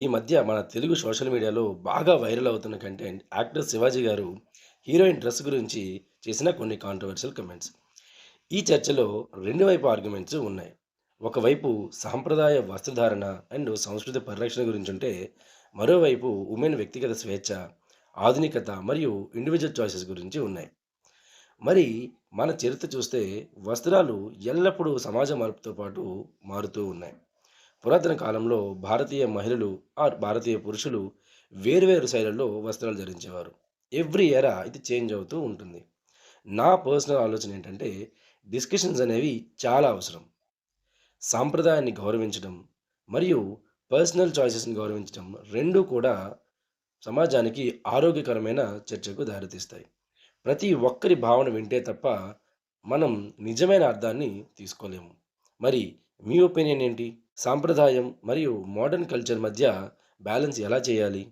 ఈ మధ్య మన తెలుగు సోషల్ మీడియాలో బాగా వైరల్ అవుతున్న కంటెంట్ యాక్టర్ శివాజీ గారు హీరోయిన్ డ్రెస్ గురించి చేసిన కొన్ని కాంట్రవర్షియల్ కమెంట్స్. ఈ చర్చలో రెండు వైపు ఆర్గ్యుమెంట్స్ ఉన్నాయి. ఒకవైపు సాంప్రదాయ వస్త్రధారణ అండ్ సంస్కృతి పరిరక్షణ గురించి ఉంటే, మరోవైపు ఉమెన్ వ్యక్తిగత స్వేచ్ఛ, ఆధునికత మరియు ఇండివిజువల్ చాయిసెస్ గురించి ఉన్నాయి. మరి మన చరిత్ర చూస్తే వస్త్రాలు ఎల్లప్పుడూ సమాజ మార్పుతో పాటు మారుతూ ఉన్నాయి. పురాతన కాలంలో భారతీయ మహిళలు ఆర్ భారతీయ పురుషులు వేరువేరు శైలుల్లో వస్త్రాలు ధరించేవారు. ఎవ్రీ ఎరా ఇది చేంజ్ అవుతూ ఉంటుంది. నా పర్సనల్ ఆలోచన ఏంటంటే, డిస్కషన్స్ అనేవి చాలా అవసరం. సాంప్రదాయాన్ని గౌరవించడం మరియు పర్సనల్ చాయిసెస్ని గౌరవించడం రెండూ కూడా సమాజానికి ఆరోగ్యకరమైన చర్చకు దారితీస్తాయి. ప్రతి ఒక్కరి భావన వింటే తప్ప మనం నిజమైన అర్థాన్ని తీసుకోలేము. మరి మీ ఒపీనియన్ ఏంటి? సాంప్రదాయం మరియు మోడర్న్ కల్చర్ మధ్య బ్యాలెన్స్ ఎలా చేయాలి?